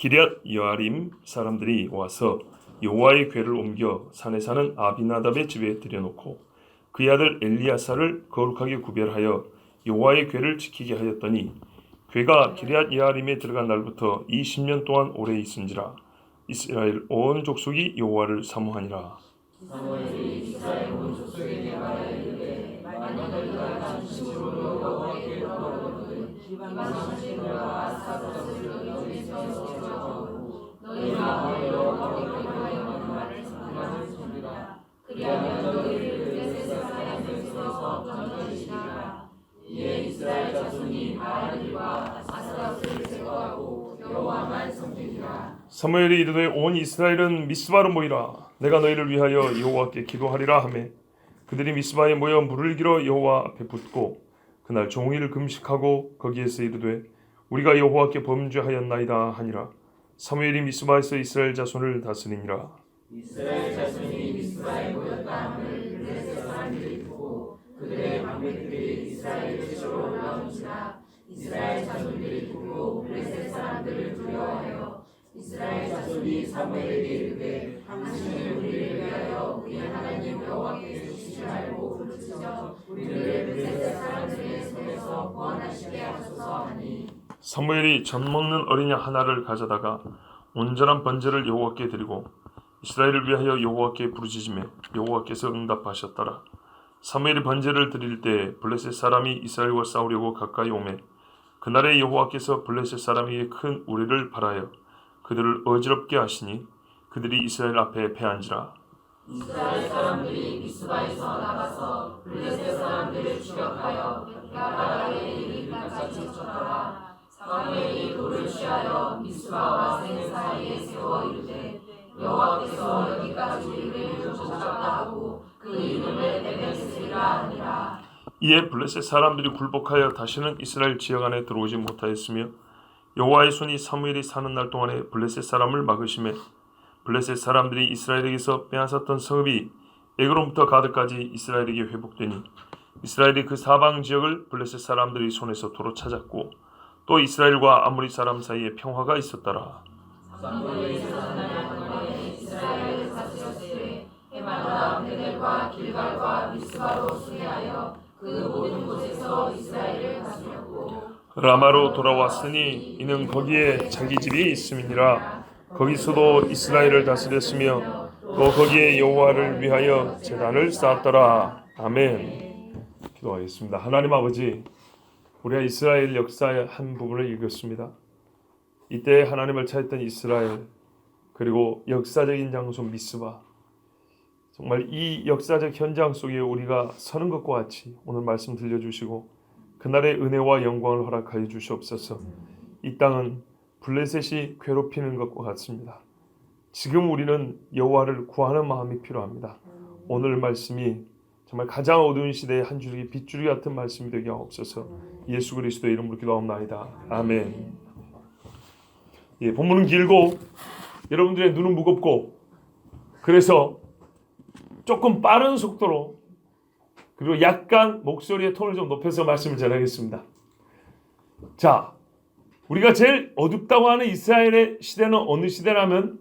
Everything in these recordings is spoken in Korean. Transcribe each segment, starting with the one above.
기럇 여아림 사람들이 와서 여호와의 궤를 옮겨 산에 사는 아비나답의 집에 들여놓고 그의 아들 엘리야사를 거룩하게 구별하여 여호와의 궤를 지키게 하였더니 궤가 기럇 여아림에 들어간 날부터 20년 동안 오래 있은지라. 이스라엘 온 족속이 여호와를 사모하니라. 사무엘이 이스라엘 온 족속에게 말하기를 만일 너희가 진심으로 여호와께 돌아오거든 이방신들과 사사들을 너희에서 제거하고 너희가 여호와께 돌아오는 말을 전하라. 그리하면 너희를 블레셋 사람에게서 건져주시리라. 이에 이스라엘 자손이 바알과 아스타롯을 제거하고 여호와만 섬기리라. 사무엘이 이르되 온 이스라엘은 미스바로 모이라. 내가 너희를 위하여 여호와께 기도하리라 하매 그들이 미스바에 모여 물을 길어 여호와 앞에 붓고 그날 종일 금식하고 거기에서 이르되 우리가 여호와께 범죄하였나이다 하니라. 사무엘이 미스바에서 이스라엘 자손을 다스리니라. 이스라엘 자손이 미스바에 모였다 함을 블레셋 사람들이 보고 그들의 방백들이 이스라엘 지시로 올라온지라. 이스라엘 자손들이 보고 블레셋 사람들을 두려워하여 이스라엘 자손이 사무엘에게 이르되 당신은 우리를 위하여 우리 하나님 여호와께 주시지 말고 부르짖어 우리를 블레셋 사람들의 손에서 구원하시게 하소서 하니. 사무엘이 젖 먹는 어린 양 하나를 가져다가 온전한 번제를 여호와께 드리고 이스라엘을 위하여 여호와께 부르짖으며 여호와께서 응답하셨더라. 사무엘이 번제를 드릴 때 블레셋 사람이 이스라엘과 싸우려고 가까이 오매 그날에 여호와께서 블레셋 사람에게 큰 우레를 발하여 그들을 어지럽게 하시니 그들이 이스라엘 앞에 패한지라. 이스라엘 사람들이 미스바에서 나가서 블레셋 사람들을 추격하여 갓바락에 이르기까지 쳤더라. 사무엘이 돌을 취하여 미스바와 생 사이에 세워 이르되 여호와께서 여기까지 우리를 쫓았다 하고 그 이름을 에베스라 하니라. 이에 블레셋 사람들이 굴복하여 다시는 이스라엘 지역 안에 들어오지 못하였으며 여호와의 손이 사무엘이 사는 날 동안에 블레셋 사람을 막으심에 블레셋 사람들이 이스라엘에게서 빼앗았던 성읍이 에그론부터 가드까지 이스라엘에게 회복되니 이스라엘이 그 사방 지역을 블레셋 사람들의 손에서 도로 찾았고 또 이스라엘과 아모리 사람 사이에 평화가 있었더라. 사무엘이 사는 날 동안에 이스라엘을 다스렸으되 해마다 베델과 길갈과 미스바로 수리하여 그 모든 곳에서 이스라엘을 다스렸고 라마로 돌아왔으니 이는 거기에 자기 집이 있음이니라. 거기서도 이스라엘을 다스렸으며 또 거기에 여호와를 위하여 제단을 쌓았더라. 아멘. 기도하겠습니다. 하나님 아버지, 우리가 이스라엘 역사의 한 부분을 읽었습니다. 이때 하나님을 찾았던 이스라엘, 그리고 역사적인 장소 미스바, 정말 이 역사적 현장 속에 우리가 서는 것과 같이 오늘 말씀 들려주시고 그날의 은혜와 영광을 허락하여 주시옵소서. 이 땅은 블레셋이 괴롭히는 것과 같습니다. 지금 우리는 여호와를 구하는 마음이 필요합니다. 오늘 말씀이 정말 가장 어두운 시대의 한 줄기 빗줄기 같은 말씀이 되게 하옵소서. 예수 그리스도의 이름으로 기도하옵나이다. 아멘. 본문은 길고 여러분들의 눈은 무겁고 그래서 조금 빠른 속도로 그리고 약간 목소리의 톤을 좀 높여서 말씀을 전하겠습니다. 자, 우리가 제일 어둡다고 하는 이스라엘의 시대는 어느 시대라면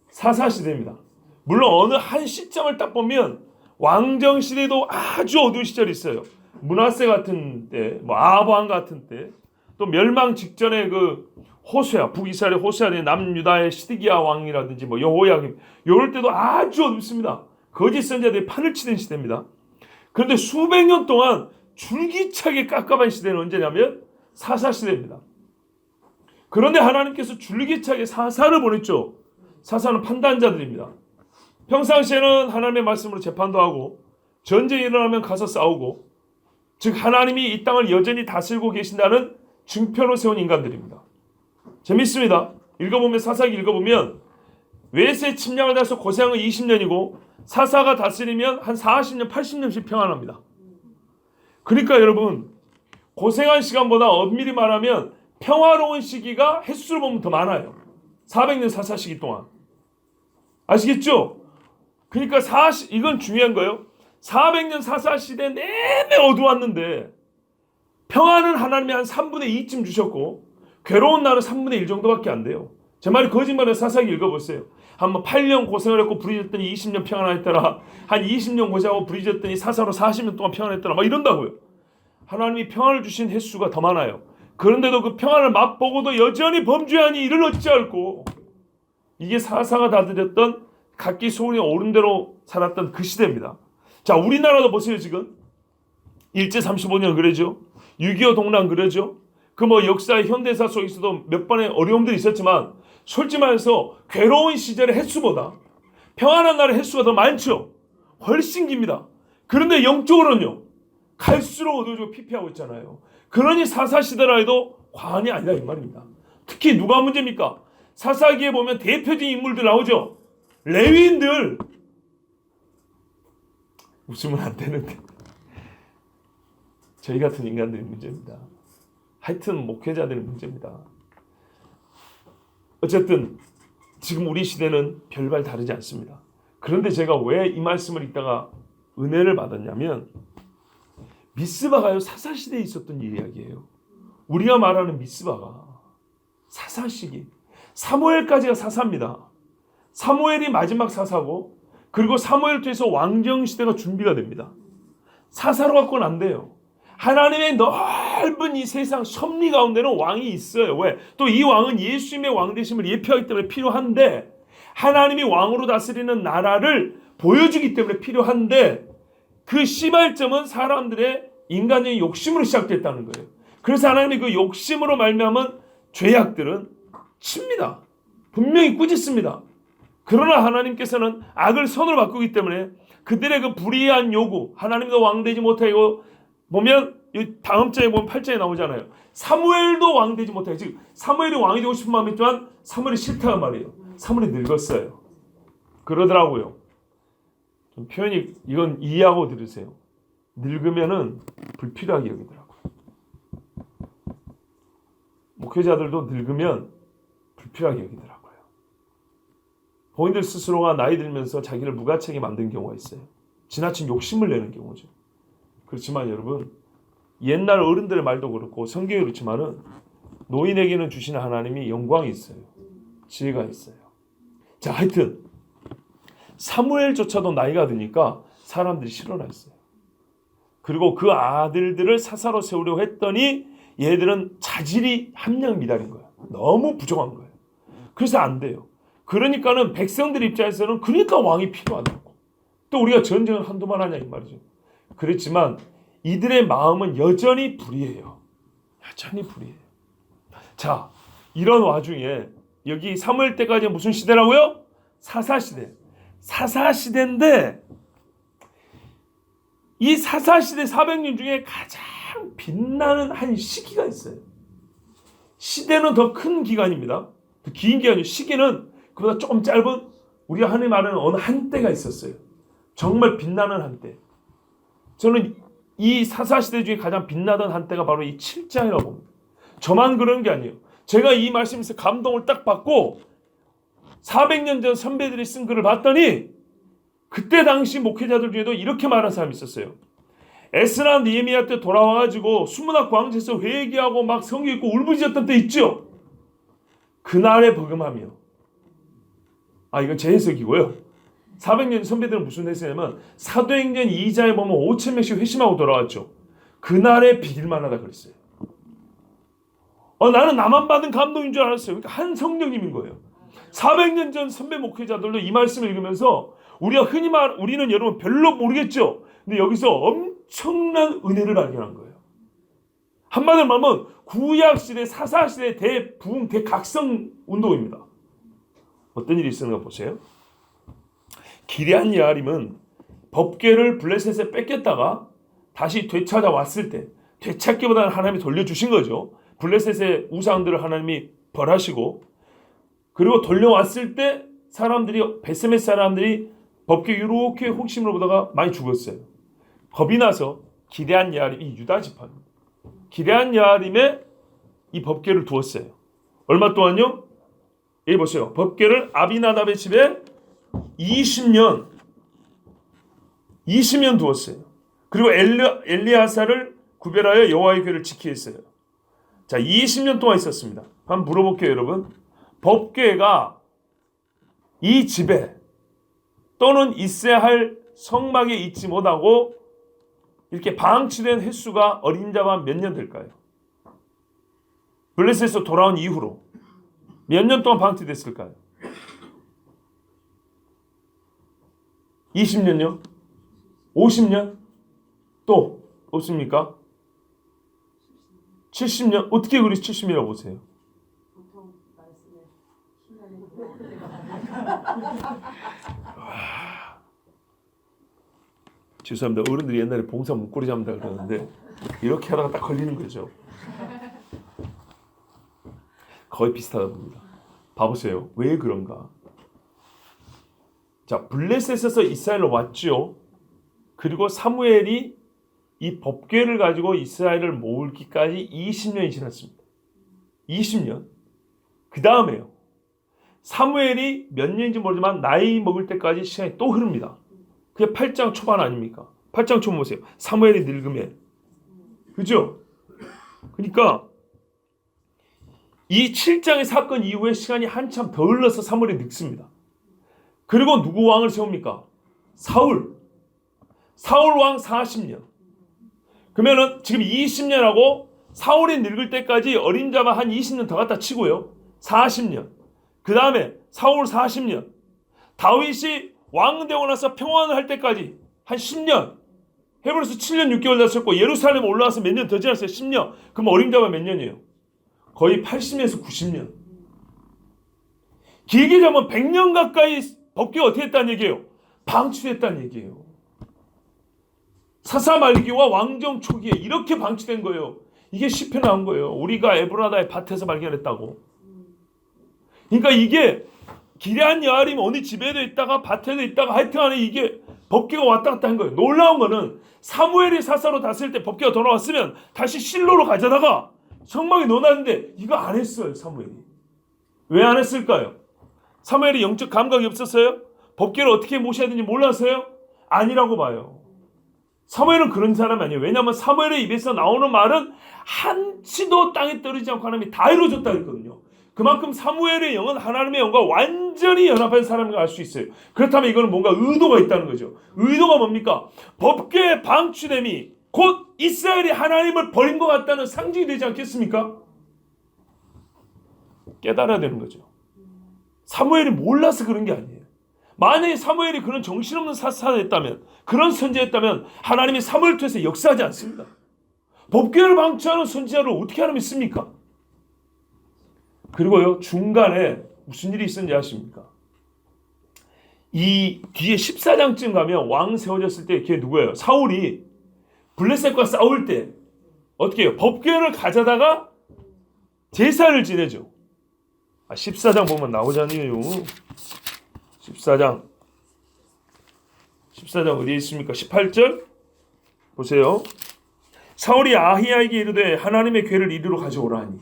사사시대입니다. 물론 어느 한 시점을 딱 보면 왕정시대도 아주 어두운 시절이 있어요. 므낫세 같은 때, 아합 왕 같은 때, 또 멸망 직전에 그 호세아, 북이스라엘의 호세아의 남유다의 시드기야 왕이라든지 여호야김, 이럴 때도 아주 어둡습니다. 거짓 선자들이 판을 치는 시대입니다. 그런데 수백 년 동안 줄기차게 깝깝한 시대는 언제냐면 사사시대입니다. 그런데 하나님께서 줄기차게 사사를 보냈죠. 사사는 판단자들입니다. 평상시에는 하나님의 말씀으로 재판도 하고 전쟁이 일어나면 가서 싸우고, 즉 하나님이 이 땅을 여전히 다스리고 계신다는 증표를 세운 인간들입니다. 재밌습니다. 사사기 읽어보면 외세 침략을 당해서 고생한 20년이고 사사가 다스리면 한 40년, 80년씩 평안합니다. 그러니까 여러분, 고생한 시간보다 엄밀히 말하면 평화로운 시기가 횟수로 보면 더 많아요. 400년 사사 시기 동안. 아시겠죠? 그러니까 이건 중요한 거예요. 400년 사사 시대 내내 어두웠는데 평안은 하나님이 한 3분의 2쯤 주셨고 괴로운 날은 3분의 1 정도밖에 안 돼요. 제 말이 거짓말을 사사기 읽어보세요. 한번 8년 고생을 했고 부르짖었더니 20년 평안했더라. 한 20년 고생하고 부르짖었더니 사사로 40년 동안 평안했더라. 막 이런다고요. 하나님이 평안을 주신 횟수가 더 많아요. 그런데도 그 평안을 맛보고도 여전히 범죄하니 이를 어찌할꼬. 이게 사사가 다스렸던 각기 소원이 옳은 대로 살았던 그 시대입니다. 자, 우리나라도 보세요. 지금 일제 35년 그러죠. 6.25 동란 그러죠. 그 뭐 역사의 현대사 속에서도 몇 번의 어려움들이 있었지만 솔직히 말해서 괴로운 시절의 횟수보다 평안한 날의 횟수가 더 많죠. 훨씬 깁니다. 그런데 영적으로는요, 갈수록 어두워지고 피폐하고 있잖아요. 그러니 사사시대라 해도 과언이 아니다 이 말입니다. 특히 누가 문제입니까? 사사기에 보면 대표적인 인물들 나오죠. 레위인들. 웃으면 안 되는데 저희 같은 인간들이 문제입니다. 하여튼 목회자들이 문제입니다. 어쨌든 지금 우리 시대는 별반 다르지 않습니다. 그런데 제가 왜 이 말씀을 읽다가 은혜를 받았냐면 미스바가요 사사시대에 있었던 이야기예요. 우리가 말하는 미스바가 사사시기 사무엘까지가 사사입니다. 사무엘이 마지막 사사고 그리고 사무엘 통해서 왕정시대가 준비가 됩니다. 사사로 갖고는 안 돼요. 하나님의 넓은 이 세상 섭리 가운데는 왕이 있어요. 왜? 또 이 왕은 예수님의 왕되심을 예표하기 때문에 필요한데 하나님이 왕으로 다스리는 나라를 보여주기 때문에 필요한데 그 시발점은 사람들의 인간적인 욕심으로 시작됐다는 거예요. 그래서 하나님이 그 욕심으로 말미암은 죄악들은 칩니다. 분명히 꾸짖습니다. 그러나 하나님께서는 악을 선으로 바꾸기 때문에 그들의 그 불의한 요구, 하나님도 왕되지 못하고 보면 다음 장에 보면 8장에 나오잖아요. 사무엘도 왕되지 못하고 즉 사무엘이 왕이 되고 싶은 마음이 있지만 사무엘이 싫다는 말이에요. 사무엘이 늙었어요. 그러더라고요. 좀 표현이 이건 이해하고 들으세요. 늙으면은 불필요하게 여기더라고요. 목회자들도 늙으면 불필요하게 여기더라고요. 본인들 스스로가 나이 들면서 자기를 무가책에 만든 경우가 있어요. 지나친 욕심을 내는 경우죠. 그렇지만 여러분 옛날 어른들의 말도 그렇고 성경이 그렇지만은 노인에게는 주시는 하나님이 영광이 있어요. 지혜가 있어요. 자, 하여튼 사무엘조차도 나이가 드니까 사람들이 실어나 있어요. 그리고 그 아들들을 사사로 세우려고 했더니 얘들은 자질이 함량 미달인 거예요. 너무 부족한 거예요. 그래서 안 돼요. 그러니까는 백성들 입장에서는 그러니까 왕이 필요하다고. 또 우리가 전쟁을 한두 번 하냐 이 말이죠. 그렇지만 이들의 마음은 여전히 불의해요. 여전히 불의해요. 자, 이런 와중에 여기 사무엘 때까지 무슨 시대라고요? 사사시대. 사사시대인데 이 사사시대 400년 중에 가장 빛나는 한 시기가 있어요. 시대는 더 큰 기간입니다. 더 긴 기간이요. 시기는 그보다 조금 짧은 우리가 흔히 말하는 어느 한때가 있었어요. 정말 빛나는 한때. 저는 이 사사시대 중에 가장 빛나던 한때가 바로 이 7장이라고 봅니다. 저만 그런 게 아니에요. 제가 이 말씀에서 감동을 딱 받고 400년 전 선배들이 쓴 글을 봤더니 그때 당시 목회자들 중에도 이렇게 말한 사람이 있었어요. 에스라 느헤미야 때 돌아와가지고 수문학 광장에서 회개하고 막 성경 읽고 울부짖었던 때 있죠. 그날에 버금하며 이건 제 해석이고요. 400년 선배들은 무슨 해석이냐면 사도행전 2장에 보면 5,000명씩 회심하고 돌아왔죠. 그날에 비길만하다 그랬어요. 나는 나만 받은 감동인 줄 알았어요. 그러니까 한 성령님인 거예요. 400년 전 선배 목회자들도 이 말씀을 읽으면서 우리가 흔히 우리는 여러분 별로 모르겠죠. 근데 여기서 엄청난 은혜를 발견한 거예요. 한마디로 말하면 구약시대 사사시대 대부흥 대각성 운동입니다. 어떤 일이 있었는가 보세요. 기럇 여아림은 법궤를 블레셋에 뺏겼다가 다시 되찾아왔을 때 되찾기보다는 하나님이 돌려주신 거죠. 블레셋의 우상들을 하나님이 벌하시고 그리고 돌려왔을 때 사람들이 베세메 사람들이 법궤 이렇게 호기심으로 보다가 많이 죽었어요. 겁이 나서 기럇 여아림이 유다 지파입니다. 기럇 여아림에 이 법궤를 두었어요. 얼마 동안요? 여기 보세요. 법궤를 아비나답의 집에 20년 두었어요. 그리고 엘리야사를 구별하여 여호와의 궤를 지키게 했어요. 자, 20년 동안 있었습니다. 한번 물어볼게요, 여러분. 법궤가 이 집에 또는 있어야 할 성막에 있지 못하고 이렇게 방치된 횟수가 어린 자만 몇 년 될까요? 블레셋에서 돌아온 이후로 몇 년 동안 방치됐을까요? 20년요? 50년? 또 없습니까? 70년? 어떻게 그리 70년이라고 보세요? 보통 말씀에 죄송합니다. 어른들이 옛날에 봉사 문고리 잡는다 그러는데 이렇게 하다가 딱 걸리는 거죠. 거의 비슷하다 봅니다. 봐보세요. 왜 그런가? 자, 블레셋에서 이스라엘로 왔죠. 그리고 사무엘이 이 법궤를 가지고 이스라엘을 모으기까지 20년이 지났습니다. 20년. 그 다음에요. 사무엘이 몇 년인지 모르지만 나이 먹을 때까지 시간이 또 흐릅니다. 그게 8장 초반 아닙니까? 8장 초반 보세요. 사무엘이 늙음에. 그죠? 그러니까 이 7장의 사건 이후에 시간이 한참 더 흘러서 사무엘이 늙습니다. 그리고 누구 왕을 세웁니까? 사울. 사울 왕 40년. 그러면은 지금 20년하고 사울이 늙을 때까지 어린 자만 한 20년 더 갖다 치고요. 40년. 그 다음에 사울 40년. 다윗이 왕 되고 나서 평안을 할 때까지 한 10년. 헤브르서 7년 6개월 됐었고 예루살렘 올라와서 몇 년 더 지났어요. 10년. 그럼 어린 자가 몇 년이에요? 거의 80년에서 90년. 길게 잡으면 100년 가까이 법궤가 어떻게 했다는 얘기예요? 방치됐다는 얘기예요. 사사 말기와 왕정 초기에 이렇게 방치된 거예요. 이게 시편에 나온 거예요. 우리가 에브라다의 밭에서 발견했다고. 그러니까 이게 기레한 여아림 어느 집에도 있다가 밭에도 있다가 하여튼간에 이게 법궤가 왔다 갔다 한 거예요. 놀라운 거는 사무엘이 사사로 다스릴 때 법궤가 돌아왔으면 다시 실로로 가져다가 성막에 넣어놨는데 이거 안 했어요. 사무엘이. 왜 안 했을까요? 사무엘이 영적 감각이 없었어요? 법궤를 어떻게 모셔야 되는지 몰랐어요? 아니라고 봐요. 사무엘은 그런 사람이 아니에요. 왜냐하면 사무엘의 입에서 나오는 말은 한치도 땅에 떨어지지 않고 하나님이 다 이루어졌다 그랬거든요. 그만큼 사무엘의 영은 하나님의 영과 완전히 연합한 사람을 알 수 있어요. 그렇다면 이거는 뭔가 의도가 있다는 거죠. 의도가 뭡니까? 법궤의 방치됨이 곧 이스라엘이 하나님을 버린 것 같다는 상징이 되지 않겠습니까? 깨달아야 되는 거죠. 사무엘이 몰라서 그런 게 아니에요. 만약에 사무엘이 그런 정신없는 사사였다면, 그런 선지였다면 하나님이 사무엘 통해서 역사하지 않습니다. 법궤를 방치하는 선지자를 어떻게 하나님이 씁니까? 그리고요, 중간에 무슨 일이 있었는지 아십니까? 이 뒤에 14장쯤 가면 왕 세워졌을 때 걔 누구예요? 사울이 블레셋과 싸울 때 어떻게 해요? 법궤를 가져다가 제사를 지내죠. 14장 보면 나오잖아요. 14장 어디에 있습니까? 18절 보세요. 사울이 아히야에게 이르되 하나님의 궤를 이리로 가져오라 하니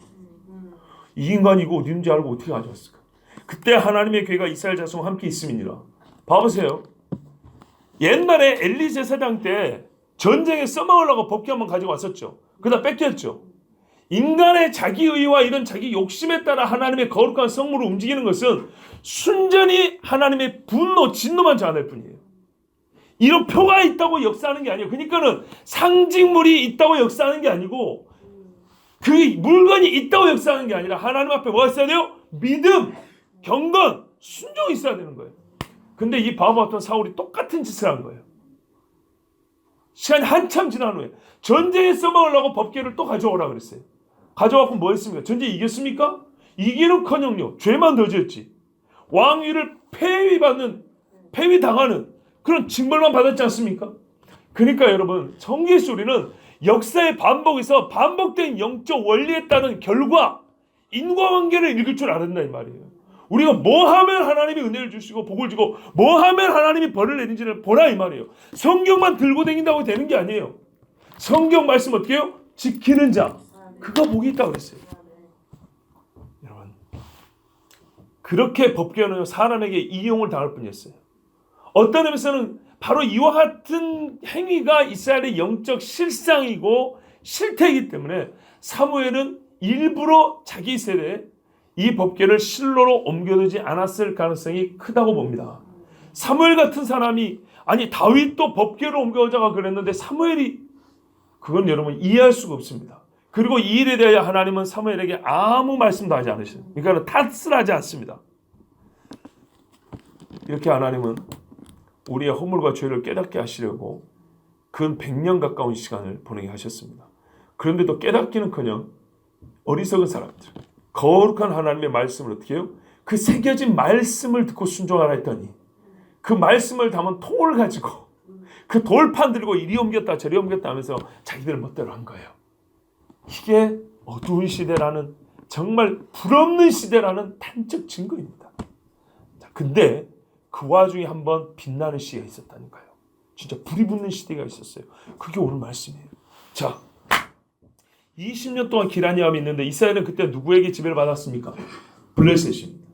이 인간이 이거 어디 있는지 알고 어떻게 가져왔을까? 그때 하나님의 궤가 이스라엘 자손과 함께 있음이니라. 봐보세요. 옛날에 엘리 제사장 때 전쟁에 써먹으려고 법궤 한번 가지고 왔었죠. 그러다 뺏겼죠. 인간의 자기의와 이런 자기 욕심에 따라 하나님의 거룩한 성물을 움직이는 것은 순전히 하나님의 분노, 진노만 자아낼 뿐이에요. 이런 표가 있다고 역사하는 게 아니에요. 그러니까는 상징물이 있다고 역사하는 게 아니고 그 물건이 있다고 역사하는 게 아니라 하나님 앞에 뭐가 있어야 돼요? 믿음, 경건, 순종이 있어야 되는 거예요. 근데 이 바보 같은 사울이 똑같은 짓을 한 거예요. 시간이 한참 지난 후에 전쟁에 써먹으려고 법궤를 또 가져오라 그랬어요. 가져와서 뭐 했습니까? 전쟁 이겼습니까? 이기는커녕요 죄만 더 지었지. 왕위를 폐위당하는 그런 징벌만 받았지 않습니까? 그러니까 여러분, 성경의 우리는 역사의 반복에서 반복된 영적 원리에 따른 결과, 인과관계를 읽을 줄 알았다 이 말이에요. 우리가 뭐 하면 하나님이 은혜를 주시고 복을 주고 뭐 하면 하나님이 벌을 내린지를 보라 이 말이에요. 성경만 들고 다닌다고 되는 게 아니에요. 성경 말씀 어떻게 해요? 지키는 자, 그가 복이 있다고 그랬어요. 여러분, 그렇게 법궤는 사람에게 이용을 당할 뿐이었어요. 어떤 의미에서는 바로 이와 같은 행위가 이스라엘의 영적 실상이고 실태이기 때문에 사무엘은 일부러 자기 세대에 이 법궤를 실로로 옮겨두지 않았을 가능성이 크다고 봅니다. 사무엘 같은 사람이, 아니 다윗도 법궤로 옮겨오자가 그랬는데 사무엘이, 그건 여러분 이해할 수가 없습니다. 그리고 이 일에 대하여 하나님은 사무엘에게 아무 말씀도 하지 않으셔요. 그러니까 탓을 하지 않습니다. 이렇게 하나님은 우리의 허물과 죄를 깨닫게 하시려고 근 100년 가까운 시간을 보내게 하셨습니다. 그런데도 깨닫기는커녕 어리석은 사람들, 거룩한 하나님의 말씀을 어떻게 해요? 그 새겨진 말씀을 듣고 순종하라 했더니 그 말씀을 담은 통을 가지고 그 돌판 들고 이리 옮겼다 저리 옮겼다 하면서 자기들 멋대로 한 거예요. 이게 어두운 시대라는, 정말 불없는 시대라는 단적 증거입니다. 자, 근데 그 와중에 한번 빛나는 시대가 있었다니까요. 진짜 불이 붙는 시대가 있었어요. 그게 오늘 말씀이에요. 자, 20년 동안 기란이함이 있는데 이스라엘은 그때 누구에게 지배를 받았습니까? 블레셋입니다.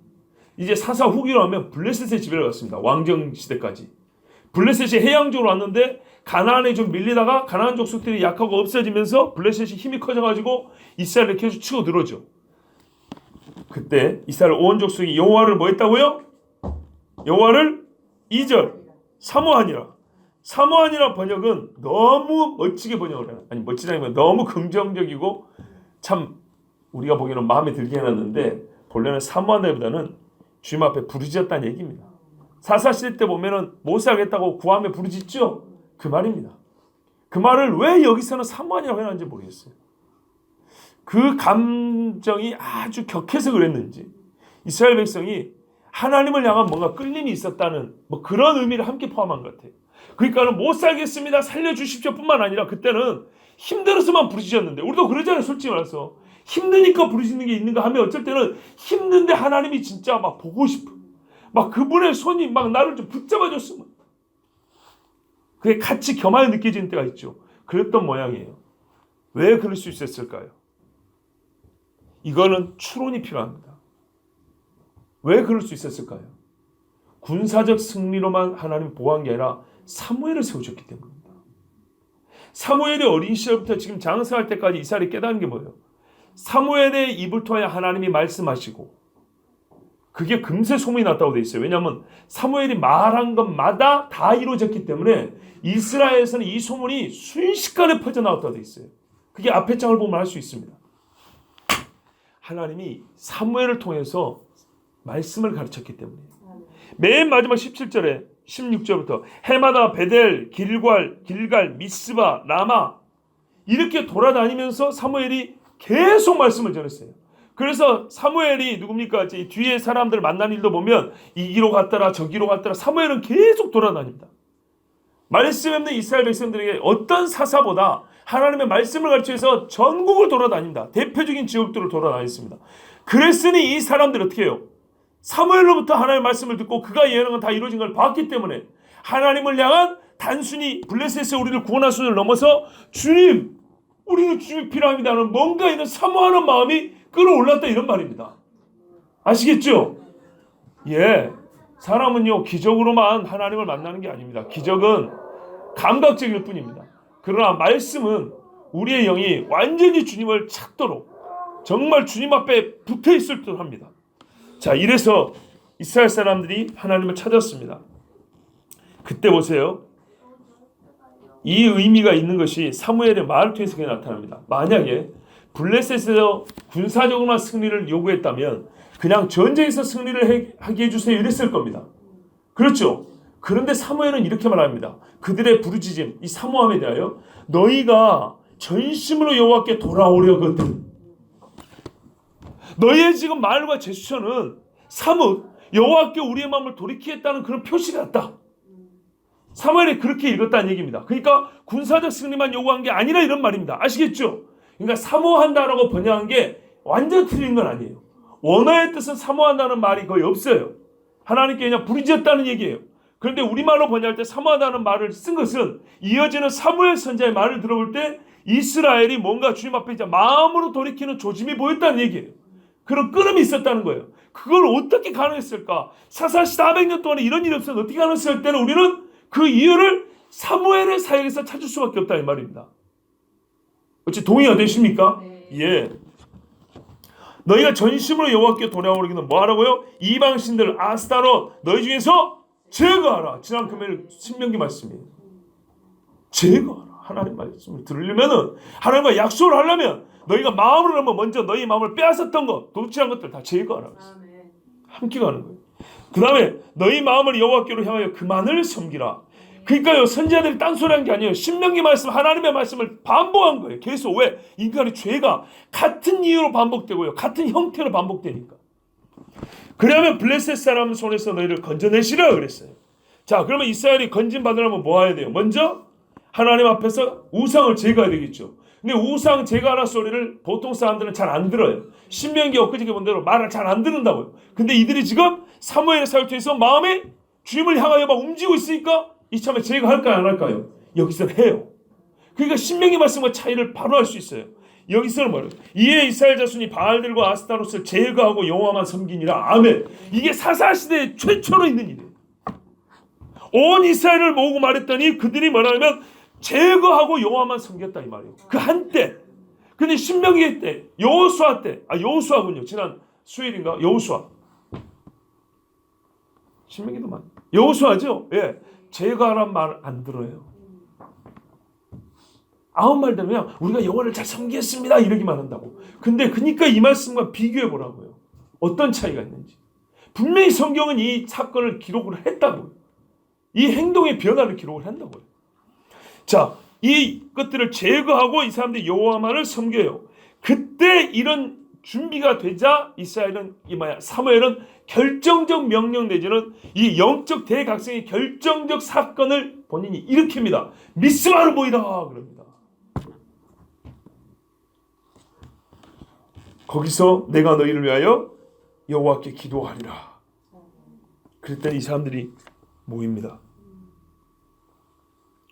이제 사사 후기로 하면 블레셋의 지배를 받습니다. 왕정 시대까지. 블레셋이 해양 쪽으로 왔는데 가나안에 좀 밀리다가 가나안 족속들이 약하고 없어지면서 블레셋이 힘이 커져가지고 이스라엘을 계속 치고 들어오죠. 그때 이스라엘 온 족속이 여호와를 뭐 했다고요? 여호와를 2절 사모하니라. 사모하니라 번역은 너무 멋지게 번역을 해요. 아니 멋지다니면 너무 긍정적이고 참 우리가 보기에는 마음에 들게 해놨는데 본래는 사모한다기보다는 주님 앞에 부르짖었다는 얘기입니다. 사사시대 때 보면은 모세하겠다고 구하며 부르짖죠? 그 말입니다. 그 말을 왜 여기서는 사모하니라고 해놨는지 모르겠어요. 그 감정이 아주 격해서 그랬는지 이스라엘 백성이 하나님을 향한 뭔가 끌림이 있었다는 뭐 그런 의미를 함께 포함한 것 같아요. 그러니까는 못 살겠습니다 살려주십시오 뿐만 아니라 그때는 힘들어서만 부르짖었는데, 우리도 그러잖아요. 솔직히 말해서 힘드니까 부르짖는 게 있는가 하면 어쩔 때는 힘든데 하나님이 진짜 막 보고 싶어, 막 그분의 손이 막 나를 좀 붙잡아줬으면, 그게 같이 겸하여 느껴지는 때가 있죠. 그랬던 모양이에요. 왜 그럴 수 있었을까요? 이거는 추론이 필요합니다. 왜 그럴 수 있었을까요? 군사적 승리로만 하나님 보호한 게 아니라 사무엘을 세우셨기 때문입니다. 사무엘이 어린 시절부터 지금 장성할 때까지 이스라엘이 깨닫는 게 뭐예요? 사무엘의 입을 통하여 하나님이 말씀하시고, 그게 금세 소문이 났다고 되어 있어요. 왜냐하면 사무엘이 말한 것마다 다 이루어졌기 때문에 이스라엘에서는 이 소문이 순식간에 퍼져나왔다고 되어 있어요. 그게 앞에 장을 보면 알 수 있습니다. 하나님이 사무엘을 통해서 말씀을 가르쳤기 때문이에요. 맨 마지막 17절에 16절부터 해마다 베델, 길갈, 미스바, 라마 이렇게 돌아다니면서 사무엘이 계속 말씀을 전했어요. 그래서 사무엘이 누굽니까? 뒤에 사람들 만난 일도 보면 이기로 갔더라 저기로 갔더라. 사무엘은 계속 돌아다닙니다. 말씀 없는 이스라엘 백성들에게 어떤 사사보다 하나님의 말씀을 가르쳐서 전국을 돌아다닙니다. 대표적인 지역들을 돌아다녔습니다. 그랬으니 이 사람들이 어떻게 해요? 사무엘로부터 하나님의 말씀을 듣고 그가 예언한 건 다 이루어진 걸 봤기 때문에 하나님을 향한 단순히 블레셋에 우리를 구원할 수를 넘어서 주님, 우리는 주님이 필요합니다 하는 뭔가 있는 사모하는 마음이 끌어올랐다 이런 말입니다. 아시겠죠? 예, 사람은요 기적으로만 하나님을 만나는 게 아닙니다. 기적은 감각적일 뿐입니다. 그러나 말씀은 우리의 영이 완전히 주님을 찾도록 정말 주님 앞에 붙어 있을 듯 합니다. 자, 이래서 이스라엘 사람들이 하나님을 찾았습니다. 그때 보세요. 이 의미가 있는 것이 사무엘의 말을 통해서 그게 나타납니다. 만약에 블레셋에서 군사적으로만 승리를 요구했다면 그냥 전쟁에서 승리를 하게 해주세요 이랬을 겁니다. 그렇죠? 그런데 사무엘은 이렇게 말합니다. 그들의 부르짖음, 이 사모함에 대하여 너희가 전심으로 여호와께 돌아오려거든. 너희의 지금 말과 제스처는 사뭇 여호와께 우리의 마음을 돌이키겠다는 그런 표시 같다. 사무엘이 그렇게 읽었다는 얘기입니다. 그러니까 군사적 승리만 요구한 게 아니라 이런 말입니다. 아시겠죠? 그러니까 사모한다라고 번역한 게 완전 틀린 건 아니에요. 원어의 뜻은 사모한다는 말이 거의 없어요. 하나님께 그냥 부르짖었다는 얘기예요. 그런데 우리말로 번역할 때 사모한다는 말을 쓴 것은 이어지는 사무엘 선지자의 말을 들어볼 때 이스라엘이 뭔가 주님 앞에 이제 마음으로 돌이키는 조짐이 보였다는 얘기예요. 그런 끄름이 있었다는 거예요. 그걸 어떻게 가능했을까? 사사 400년 동안에 이런 일이 없었는데 어떻게 가능했을 때는 우리는 그 이유를 사무엘의 사역에서 찾을 수밖에 없다 이 말입니다. 어찌 동의가 되십니까? 네. 예. 너희가 전심으로 여호와께 돌아오기는 뭐하라고요? 이방신들 아스타롯 너희 중에서 제거하라. 지난 금요일 신명기 말씀이에요. 제거하라. 하나님 말씀을 들으려면은 하나님과 약속을 하려면 너희가 마음으로 하면 먼저 너희 마음을 빼앗았던 것, 도둑질한 것들 다 제거하라. 함께 가는 거예요. 그 다음에 너희 마음을 여호와께로 향하여 그만을 섬기라. 그러니까요, 선지자들이 딴소리한 게 아니에요. 신명기 말씀, 하나님의 말씀을 반복한 거예요. 계속. 왜? 인간의 죄가 같은 이유로 반복되고요, 같은 형태로 반복되니까. 그러면 블레셋 사람 손에서 너희를 건져내시라 그랬어요. 자, 그러면 이스라엘이 건진 받으려면 뭐 해야 돼요? 먼저 하나님 앞에서 우상을 제거해야 되겠죠. 근데 우상 제거하라 소리를 보통 사람들은 잘 안 들어요. 신명기 엊그저께 본 대로 말을 잘 안 듣는다고요. 근데 이들이 지금 사무엘의 사역을 통해서 마음에 주님을 향하여 막 움직이고 있으니까 이참에 제거할까요, 안 할까요? 여기서는 해요. 그러니까 신명기 말씀과 차이를 바로 알 수 있어요. 여기서는 뭐예요? 이에 이스라엘 자손이 바알들과 아스타롯을 제거하고 여호와만 섬기니라. 아멘. 이게 사사시대에 최초로 있는 일이에요. 온 이스라엘을 모으고 말했더니 그들이 뭐라면 제거하고 여호와만 섬겼다 이 말이에요. 그 한때. 근데 신명기 때, 여호수아 때, 여호수아군요. 지난 수요일인가? 여호수아. 신명기도 많. 여호수아죠. 예. 제거하란 말 안 들어요. 아무 말 되면 우리가 여호와를 잘 섬기겠습니다 이러기만 한다고. 근데 그러니까 이 말씀과 비교해 보라고요. 어떤 차이가 있는지. 분명히 성경은 이 사건을 기록을 했다고요. 이 행동의 변화를 기록을 한다고요. 자, 이 것들을 제거하고 이 사람들이 여호와만을 섬겨요. 그때 이런 준비가 되자 이스라엘은 사무엘은 결정적 명령 내지는 이 영적 대각성의 결정적 사건을 본인이 일으킵니다. 미스바를 보이라 그럽니다. 거기서 내가 너희를 위하여 여호와께 기도하리라. 그랬더니 이 사람들이 모입니다.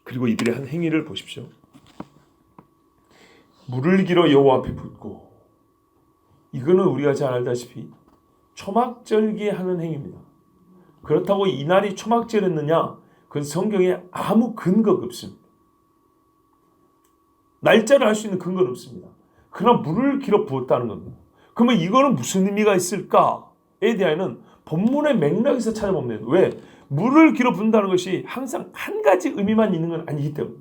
그리고 이들의 한 행위를 보십시오. 물을 길어 여호와 앞에 붓고, 이거는 우리가 잘 알다시피 초막절기에 하는 행위입니다. 그렇다고 이날이 초막절이었느냐? 그건 성경에 아무 근거가 없습니다. 날짜를 알 수 있는 근거는 없습니다. 그러나 물을 길어 부었다는 겁니다. 그러면 이거는 무슨 의미가 있을까에 대해서는 본문의 맥락에서 찾아보면 왜? 물을 길어 부은다는 것이 항상 한 가지 의미만 있는 건 아니기 때문에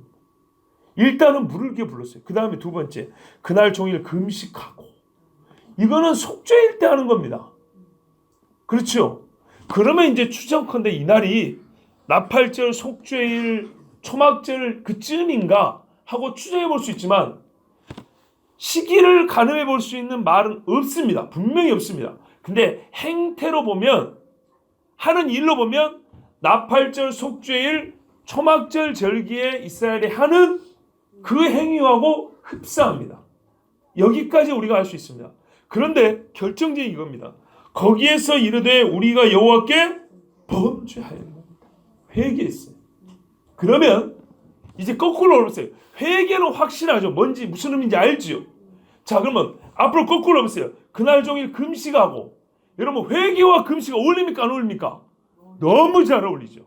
일단은 물을 길어 불렀어요. 그 다음에 두 번째, 그날 종일 금식하고, 이거는 속죄일 때 하는 겁니다. 그렇죠? 그러면 이제 추정컨대 이날이 나팔절, 속죄일, 초막절 그쯤인가 하고 추정해 볼 수 있지만 시기를 가늠해 볼 수 있는 말은 없습니다. 분명히 없습니다. 근데 행태로 보면, 하는 일로 보면 나팔절, 속죄일, 초막절 절기에 이스라엘이 하는 그 행위하고 흡사합니다. 여기까지 우리가 알 수 있습니다. 그런데 결정적인 이겁니다. 거기에서 이르되 우리가 여호와께 범죄하였습니다. 회개했어요. 그러면 이제 거꾸로 올라보세요. 회개는 확실하죠. 뭔지 무슨 의미인지 알지요. 자, 그러면 앞으로 거꾸로 올라보세요. 그날 종일 금식하고, 여러분 회개와 금식이 어울립니까, 안 어울립니까? 너무 잘 어울리죠.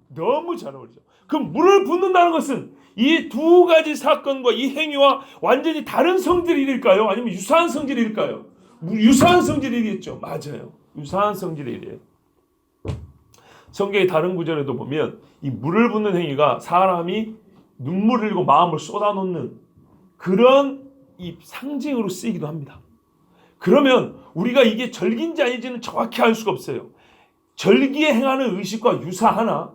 너무 잘 어울리죠. 그럼 물을 붓는다는 것은 이 두 가지 사건과 이 행위와 완전히 다른 성질의 일일까요? 아니면 유사한 성질의 일일까요? 유사한 성질의 일이겠죠. 맞아요. 유사한 성질의 일이에요. 성경의 다른 구절에도 보면 이 물을 붓는 행위가 사람이 눈물을 흘리고 마음을 쏟아놓는 그런 이 상징으로 쓰이기도 합니다. 그러면 우리가 이게 절기인지 아닌지는 정확히 알 수가 없어요. 절기에 행하는 의식과 유사하나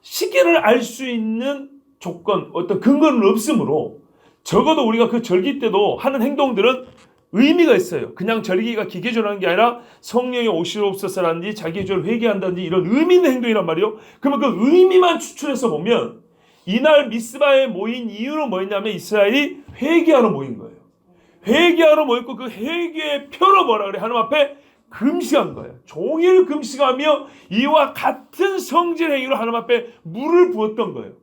시기를 알 수 있는 조건, 어떤 근거는 없으므로 적어도 우리가 그 절기 때도 하는 행동들은 의미가 있어요. 그냥 절기가 기계적으로 게 아니라 성령이 오시옵소서라든지 자기 죄를 회개한다든지 이런 의미 있는 행동이란 말이에요. 그러면 그 의미만 추출해서 보면 이날 미스바에 모인 이유는 뭐였냐면 이스라엘이 회개하러 모인 거예요. 회개하러 모였고 그 회개의 표로 뭐라 그래? 하나님 앞에 금식한 거예요. 종일 금식하며 이와 같은 성질 행위로 하나님 앞에 물을 부었던 거예요.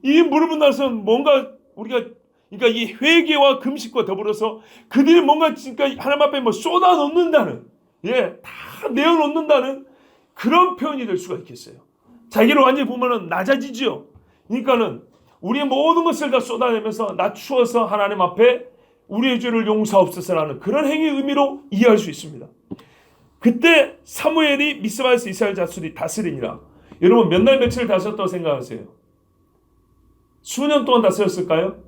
이 물을 붓는다는 것은 뭔가 우리가, 그러니까 이 회개와 금식과 더불어서 그들이 뭔가 진짜 하나님 앞에 뭐 쏟아 놓는다는, 다 내어 놓는다는 그런 표현이 될 수가 있겠어요. 자기를 완전히 보면은 낮아지죠. 그러니까는 우리의 모든 것을 다 쏟아내면서 낮추어서 하나님 앞에 우리의 죄를 용서하옵소서라는 그런 행위의 의미로 이해할 수 있습니다. 그때 사무엘이 미스바에서 이스라엘 자손이 다스리니라. 여러분 몇 날 며칠을 다스렸다고 생각하세요? 수년 동안 다스렸을까요?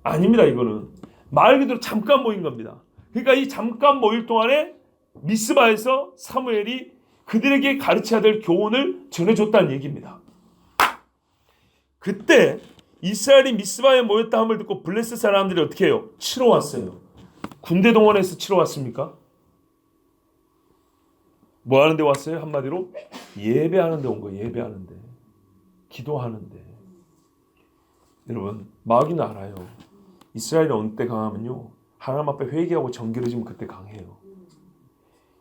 아닙니다. 이거는 말 그대로 잠깐 모인 겁니다. 그러니까 이 잠깐 모일 동안에 미스바에서 사무엘이 그들에게 가르쳐야 될 교훈을 전해줬다는 얘기입니다. 그때 이스라엘이 미스바에 모였다 함을 듣고 블레셋 사람들이 어떻게 해요? 치러 왔어요. 군대 동원해서 치러 왔습니까? 뭐 하는데 왔어요? 한마디로 예배하는데 온 거예요. 예배하는데, 기도하는데. 여러분 마귀는 알아요. 이스라엘이 어느 때 강하면요, 하나님 앞에 회개하고 정결해지면 그때 강해요.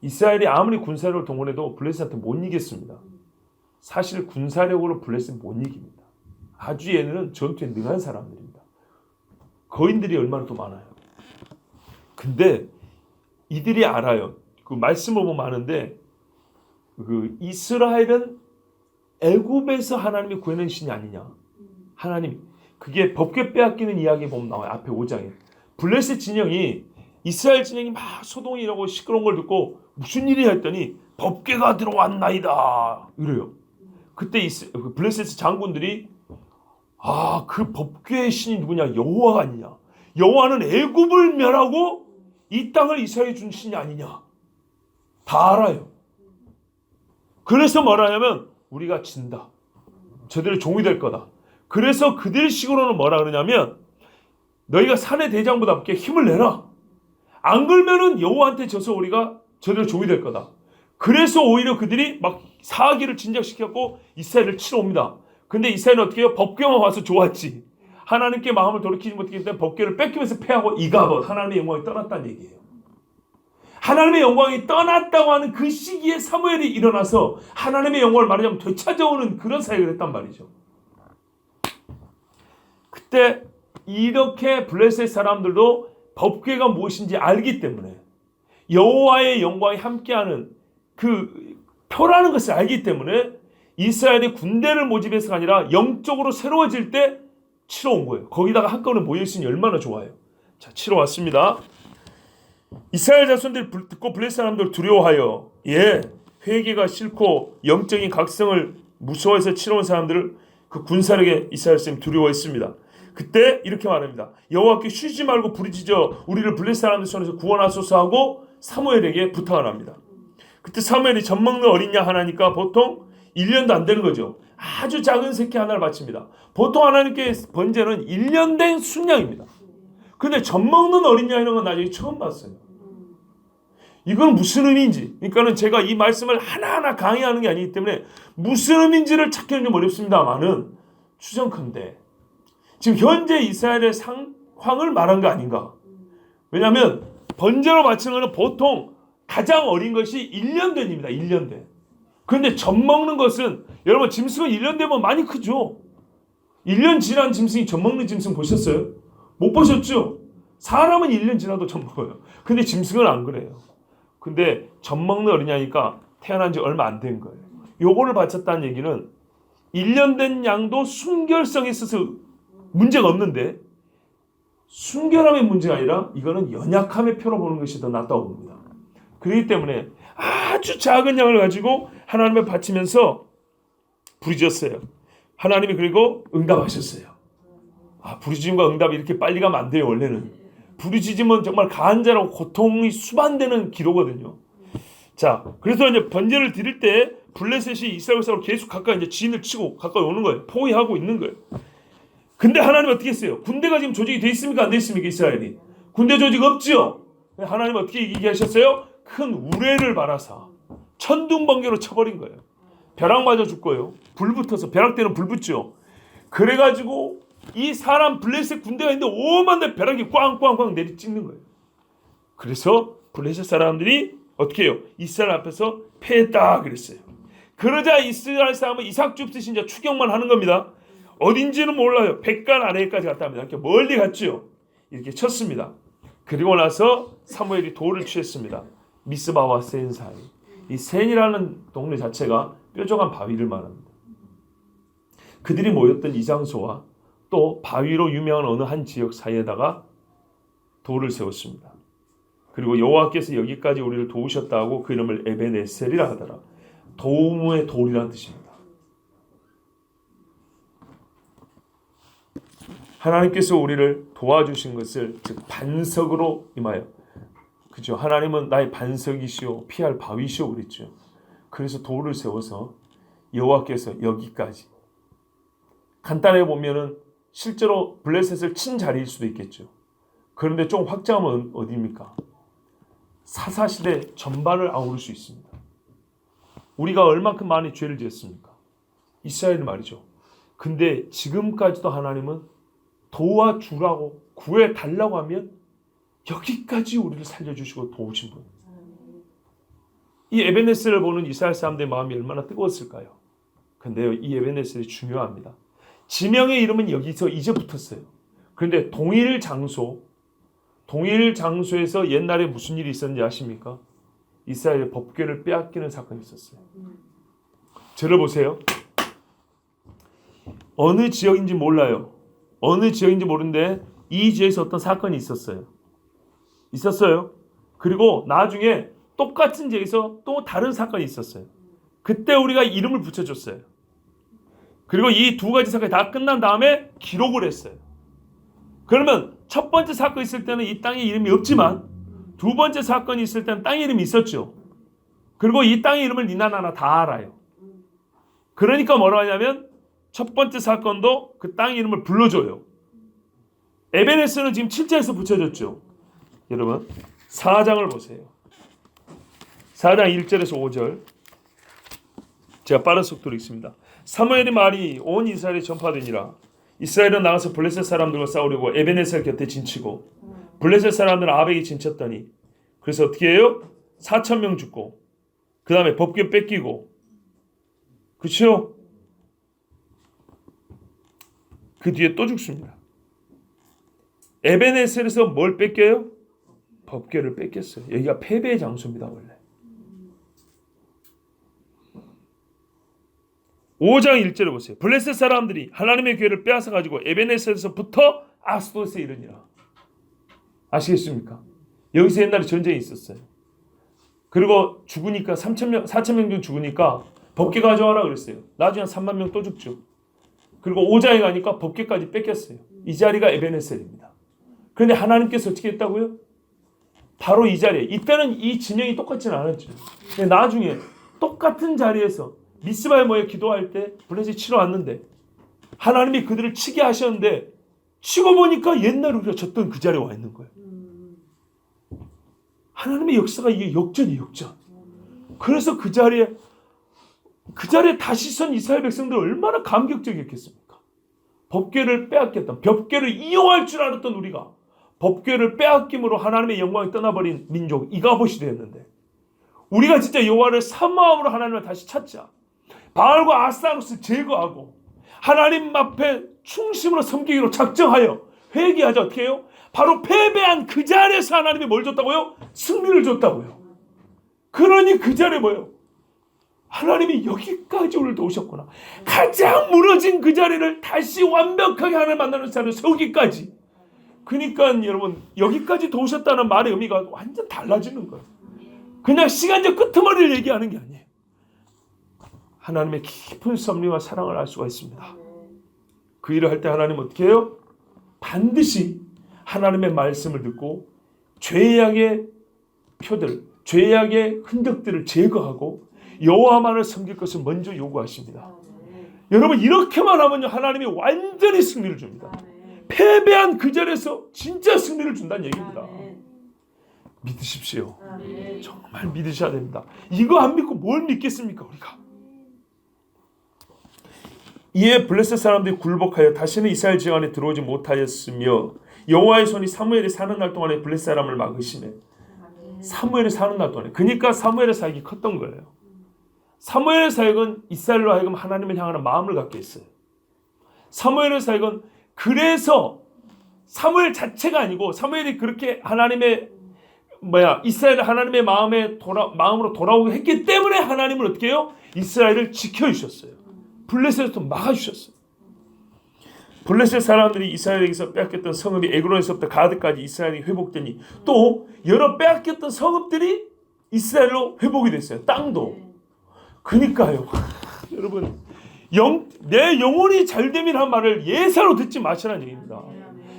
이스라엘이 아무리 군사력을 동원해도 블레셋한테 못 이겼습니다. 사실 군사력으로 블레셋 못 이깁니다. 아주 얘네는 전투에 능한 사람들입니다. 거인들이 얼마나 더 많아요. 근데 이들이 알아요. 그 말씀을 보면 아는데, 그 이스라엘은 애굽에서 하나님이 구해낸 신이 아니냐. 하나님, 그게 법궤 빼앗기는 이야기 보면 나와요. 앞에 5장에 블레셋 진영이, 이스라엘 진영이 막 소동이라고 시끄러운 걸 듣고 무슨 일이 했더니 법궤가 들어왔나이다 이래요. 그때 블레셋 장군들이 그 법궤의 신이 누구냐? 여호와가 아니냐. 여호와는 애굽을 멸하고 이 땅을 이스라엘에 준 신이 아니냐. 다 알아요. 그래서 뭐라 하냐면 우리가 진다. 저들의 종이 될 거다. 그래서 그들 식으로는 뭐라 그러냐면 너희가 산의 대장보답게 힘을 내라. 안 그러면은 여호와한테 져서 우리가 저들의 종이 될 거다. 그래서 오히려 그들이 막 사기를 진작시켰고 이스라엘을 치러 옵니다. 근데 이스라엘은 어떻게 해요? 법궤만 와서 좋았지. 하나님께 마음을 돌이키지 못했기 때문에 법궤를 뺏기면서 패하고 이가벗 하나님의 영광이 떠났다는 얘기예요. 하나님의 영광이 떠났다고 하는 그 시기에 사무엘이 일어나서 하나님의 영광을 말하자면 되찾아오는 그런 사역을 했단 말이죠. 그때 이렇게 블레셋 사람들도 법궤가 무엇인지 알기 때문에, 여호와의 영광이 함께하는 그 표라는 것을 알기 때문에 이스라엘이 군대를 모집해서가 아니라 영적으로 새로워질 때 치러 온 거예요. 거기다가 한꺼번에 모여있으니 얼마나 좋아요. 자, 치러 왔습니다. 이스라엘 자손들이 듣고 블레셋 사람들 두려워하여 회개가 싫고 영적인 각성을 무서워해서 치러 온 사람들을 그 군사력에 이스라엘 사람이 두려워했습니다. 그때 이렇게 말합니다. 여호와께 쉬지 말고 부르짖어 우리를 블레셋 사람들 손에서 구원하소서 하고 사무엘에게 부탁을 합니다. 그때 사무엘이 젖먹는 어린 양 하나니까 보통 1년도 안 되는 거죠. 아주 작은 새끼 하나를 바칩니다. 보통 하나님께 번제는 1년 된 순양입니다. 근데 젖먹는 어린 양 이런 건 나중에 처음 봤어요. 이건 무슨 의미인지, 그러니까는 제가 이 말씀을 하나하나 강의하는 게 아니기 때문에 무슨 의미인지를 찾기는 좀 어렵습니다만은 추정컨대 지금 현재 이스라엘의 상황을 말한 거 아닌가. 왜냐하면 번제로 바치는 것은 보통 가장 어린 것이 1년 된입니다. 1년 된. 그런데 젖먹는 것은, 여러분 짐승은 1년 되면 많이 크죠. 1년 지난 짐승이 젖먹는 짐승 보셨어요? 못 보셨죠? 사람은 1년 지나도 젖먹어요. 근데 짐승은 안 그래요. 근데 젖먹는 어린야니까 태어난 지 얼마 안 된 거예요. 요거를 바쳤다는 얘기는 1년 된 양도 순결성에 있어서 문제가 없는데, 순결함의 문제가 아니라 이거는 연약함의 표로 보는 것이 더 낫다고 봅니다. 그렇기 때문에 아주 작은 양을 가지고 하나님을 바치면서 부르짖었어요. 하나님이 그리고 응답하셨어요. 부르짖음과 응답이 이렇게 빨리 가면 안 돼요. 원래는 부르짖음은 정말 간절하고 고통이 수반되는 기도거든요. 자, 그래서 이제 번제를 드릴 때 블레셋이 이스라엘 사람으로 계속 가까이 이제 진을 치고 가까이 오는 거예요. 포위하고 있는 거예요. 근데 하나님 어떻게 했어요? 군대가 지금 조직이 돼 있습니까? 안 돼 있습니까? 이스라엘이 군대 조직 없죠. 하나님 어떻게 얘기하셨어요? 큰 우레를 발하사 천둥번개로 쳐버린 거예요. 벼락 맞아 죽고요. 불 붙어서, 벼락 때는 불 붙죠. 그래가지고 이 사람 블레셋 군대가 있는데 오만 대 벼락이 꽝꽝꽝 내리 찍는 거예요. 그래서 블레셋 사람들이 어떻게 해요? 이스라엘 앞에서 패했다 그랬어요. 그러자 이스라엘 사람은 이삭줍듯이 이제 추격만 하는 겁니다. 어딘지는 몰라요. 백간 아래까지 갔다 합니다. 이렇게 멀리 갔죠. 이렇게 쳤습니다. 그리고 나서 사무엘이 돌을 취했습니다. 미스바와 센 사이. 이 센이라는 동네 자체가 뾰족한 바위를 말합니다. 그들이 모였던 이 장소와 또 바위로 유명한 어느 한 지역 사이에다가 돌을 세웠습니다. 그리고 여호와께서 여기까지 우리를 도우셨다 하고 그 이름을 에베네셀이라 하더라. 도움의 돌이라는 뜻입니다. 하나님께서 우리를 도와주신 것을 즉 반석으로 임하여, 그죠? 하나님은 나의 반석이시오 피할 바위시오 그랬죠. 그래서 돌을 세워서 여호와께서 여기까지, 간단하게 보면은 실제로 블레셋을 친 자리일 수도 있겠죠. 그런데 좀 확장하면 어디입니까? 사사시대 전반을 아우를 수 있습니다. 우리가 얼만큼 많이 죄를 지었습니까? 이스라엘 말이죠. 근데 지금까지도 하나님은 도와주라고 구해달라고 하면 여기까지 우리를 살려주시고 도우신 분. 이 에베네셀을 보는 이스라엘 사람들의 마음이 얼마나 뜨거웠을까요? 근데요, 이 에베네셀이 중요합니다. 지명의 이름은 여기서 이제 붙었어요. 그런데 동일 장소에서 옛날에 무슨 일이 있었는지 아십니까? 이스라엘의 법궤를 빼앗기는 사건이 있었어요. 저를 보세요. 어느 지역인지 몰라요. 어느 지역인지 모르는데 이 지역에서 어떤 사건이 있었어요. 그리고 나중에 똑같은 지역에서 또 다른 사건이 있었어요. 그때 우리가 이름을 붙여줬어요. 그리고 이 두 가지 사건이 다 끝난 다음에 기록을 했어요. 그러면 첫 번째 사건이 있을 때는 이 땅에 이름이 없지만 두 번째 사건이 있을 때는 땅에 이름이 있었죠. 그리고 이 땅의 이름을 니나나나 다 알아요. 그러니까 뭐라고 하냐면 첫 번째 사건도 그 땅의 이름을 불러줘요. 에베네스는 지금 7장에서 붙여졌죠. 여러분 4장을 보세요. 4장 1절에서 5절 제가 빠른 속도로 읽습니다. 사무엘의 말이 온 이스라엘에 전파되니라. 이스라엘은 나가서 블레셋 사람들과 싸우려고 에베네셀 곁에 진치고 블레셋 사람들은 아벡에 진쳤더니 그래서 어떻게 해요? 4,000명 죽고 그 다음에 법궤 뺏기고 그렇죠? 그 뒤에 또 죽습니다. 에베네셀에서 뭘 뺏겨요? 법궤를 뺏겼어요. 여기가 패배의 장소입니다. 원래 5장 1절에 보세요. 블레셋 사람들이 하나님의 궤를 빼앗아가지고 에베네셀에서부터 아스돗에 이르니라. 아시겠습니까? 여기서 옛날에 전쟁이 있었어요. 그리고 죽으니까 4,000명 중 죽으니까 법궤 가져와라 그랬어요. 나중에 한 3만 명 또 죽죠. 그리고 5장에 가니까 법궤까지 뺏겼어요. 이 자리가 에베네셀입니다. 그런데 하나님께서 어떻게 했다고요? 바로 이 자리에, 이때는 이 진영이 똑같지는 않았죠. 근데 나중에 똑같은 자리에서 미스바에 모여 기도할 때 블레셋이 치러 왔는데 하나님이 그들을 치게 하셨는데 치고 보니까 옛날 우리가 졌던 그 자리에 와 있는 거예요. 하나님의 역사가 이게 역전이에요. 역전. 그래서 그 자리에 다시 선 이스라엘 백성들 얼마나 감격적이었겠습니까? 법궤를 빼앗겼던, 법궤를 이용할 줄 알았던 우리가 법궤를 빼앗김으로 하나님의 영광이 떠나버린 민족 이가봇이 되었는데 우리가 진짜 여호와를 사모함으로 하나님을 다시 찾자. 바알과 아스타롯을 제거하고 하나님 앞에 충심으로 섬기기로 작정하여 회개하자. 어떻게 해요? 바로 패배한 그 자리에서 하나님이 뭘 줬다고요? 승리를 줬다고요. 그러니 그 자리에 뭐예요? 하나님이 여기까지 우리를 도우셨구나. 가장 무너진 그 자리를 다시 완벽하게 하나님 만나는 자리를 세우기까지. 그러니까 여러분 여기까지 도우셨다는 말의 의미가 완전 달라지는 거예요. 그냥 시간적 끄트머리를 얘기하는 게 아니에요. 하나님의 깊은 섭리와 사랑을 알 수가 있습니다. 그 일을 할 때 하나님 어떻게 해요? 반드시 하나님의 말씀을 듣고 죄악의 표들, 죄악의 흔적들을 제거하고 여호와만을 섬길 것을 먼저 요구하십니다. 여러분 이렇게만 하면요 하나님이 완전히 승리를 줍니다. 패배한 그 자리에서 진짜 승리를 준다는 얘기입니다. 믿으십시오. 정말 믿으셔야 됩니다. 이거 안 믿고 뭘 믿겠습니까 우리가? 이에 블레셋 사람들이 굴복하여 다시는 이스라엘 지역 안에 들어오지 못하였으며 여호와의 손이 사무엘이 사는 날 동안에 블레셋 사람을 막으시네. 사무엘이 사는 날 동안에. 그러니까 사무엘의 사역이 컸던 거예요. 사무엘의 사역은 이스라엘로 하여금 하나님을 향하는 마음을 갖게 했어요. 사무엘의 사역은 그래서 사무엘 자체가 아니고 사무엘이 그렇게 하나님의 이스라엘 하나님의 마음으로 돌아오게 했기 때문에 하나님은 어떻게 해요? 이스라엘을 지켜주셨어요. 블레셋에서 막아주셨어요. 블레셋 사람들이 이스라엘에게서 빼앗겼던 성읍이 에그론에서부터 가드까지 이스라엘이 회복되니 또 여러 빼앗겼던 성읍들이 이스라엘로 회복이 됐어요. 땅도. 그러니까요. 여러분, 내 영혼이 잘됨이란 말을 예사로 듣지 마시라는 얘기입니다.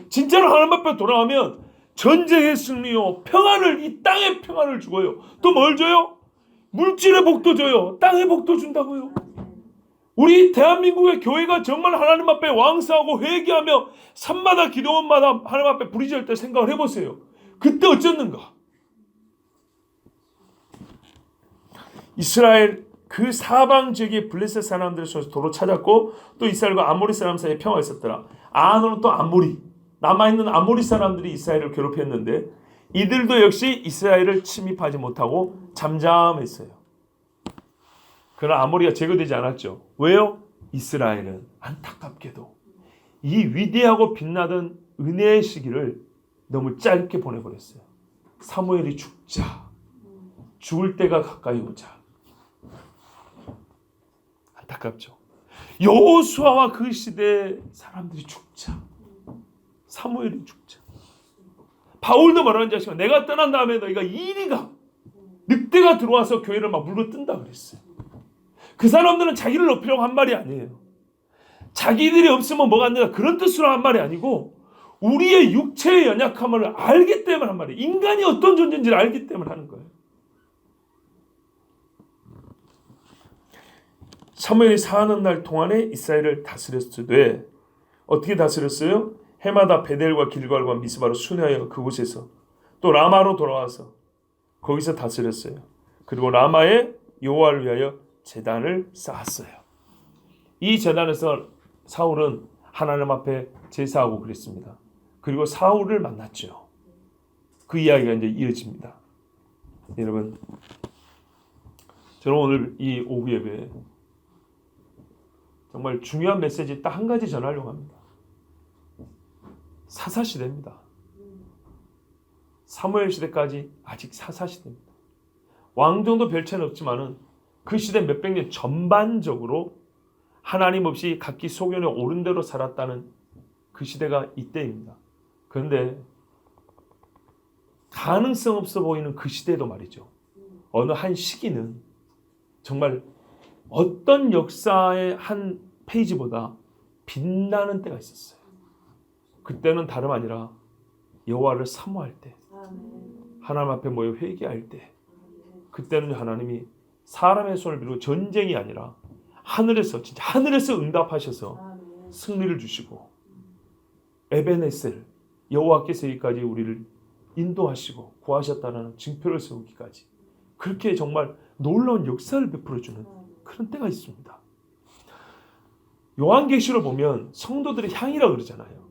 진짜로 하나님 앞에 돌아가면 전쟁의 승리요, 평안을, 이 땅의 평안을 주고요. 또 뭘 줘요? 물질의 복도 줘요. 땅의 복도 준다고요. 우리 대한민국의 교회가 정말 하나님 앞에 왕성하고 회개하며 산마다 기도원마다 하나님 앞에 부르짖을 때 생각을 해보세요. 그때 어쩌는가? 이스라엘 그 사방 지역의 블레셋 사람들을 도로 찾았고 또 이스라엘과 아모리 사람 사이에 평화가 있었더라. 아노는 또 아모리, 남아있는 아모리 사람들이 이스라엘을 괴롭혔는데 이들도 역시 이스라엘을 침입하지 못하고 잠잠했어요. 그러나 아모리가 제거되지 않았죠. 왜요? 이스라엘은 안타깝게도 이 위대하고 빛나던 은혜의 시기를 너무 짧게 보내버렸어요. 사무엘이 죽자, 죽을 때가 가까이 오자. 안타깝죠. 여호수아와 그 시대 사람들이 죽자, 사무엘이 죽자. 바울도 말하는 자식아, 내가 떠난 다음에 너희가 이리가 늑대가 들어와서 교회를 막 물고 뜬다 그랬어요. 그 사람들은 자기를 높이려고 한 말이 아니에요. 자기들이 없으면 뭐가 안 된다 그런 뜻으로 한 말이 아니고 우리의 육체의 연약함을 알기 때문에 한 말이에요. 인간이 어떤 존재인지를 알기 때문에 하는 거예요. 사무엘이 사는 날 동안에 이스라엘을 다스렸으되 어떻게 다스렸어요? 해마다 베델과 길갈과 미스바로 순회하여 그곳에서 또 라마로 돌아와서 거기서 다스렸어요. 그리고 라마에 여호와를 위하여 제단을 쌓았어요. 이 제단에서 사울은 하나님 앞에 제사하고 그랬습니다. 그리고 사울을 만났죠. 그 이야기가 이제 이어집니다. 여러분, 저는 오늘 이 오후 예배에 정말 중요한 메시지 딱 한 가지 전하려고 합니다. 사사시대입니다. 사무엘 시대까지 아직 사사시대입니다. 왕정도 별 차이는 없지만은 그 시대 몇백 년 전반적으로 하나님 없이 각기 소견에 옳은 대로 살았다는 그 시대가 이때입니다. 그런데 가능성 없어 보이는 그 시대도 말이죠. 어느 한 시기는 정말 어떤 역사의 한 페이지보다 빛나는 때가 있었어요. 그때는 다름 아니라 여호와를 사모할 때, 하나님 앞에 모여 회개할 때, 그때는 하나님이 사람의 손을 빌고 전쟁이 아니라 하늘에서, 진짜 하늘에서 응답하셔서 승리를 주시고 에베네셀, 여호와께서 여기까지 우리를 인도하시고 구하셨다는 증표를 세우기까지 그렇게 정말 놀라운 역사를 베풀어주는 그런 때가 있습니다. 요한계시를 보면 성도들의 향이라고 그러잖아요.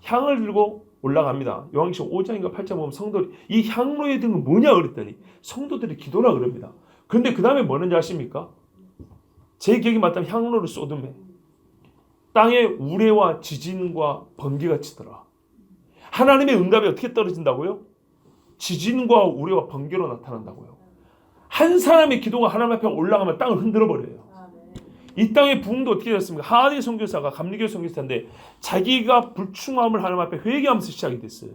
향을 들고 올라갑니다. 요한계시 5장인가 8장 보면 성도들이 이 향로에 든 건 뭐냐 그랬더니 성도들의 기도라 그럽니다. 그런데 그 다음에 뭐는지 아십니까? 제 기억이 맞다면 향로를 쏟으면 땅에 우레와 지진과 번개가 치더라. 하나님의 응답이 어떻게 떨어진다고요? 지진과 우레와 번개로 나타난다고요. 한 사람의 기도가 하나님 앞에 올라가면 땅을 흔들어 버려요. 이 땅의 부흥도 어떻게 됐습니까? 하한의 선교사가 감리교 선교사인데 자기가 불충함을 하나님 앞에 회개하면서 시작이 됐어요.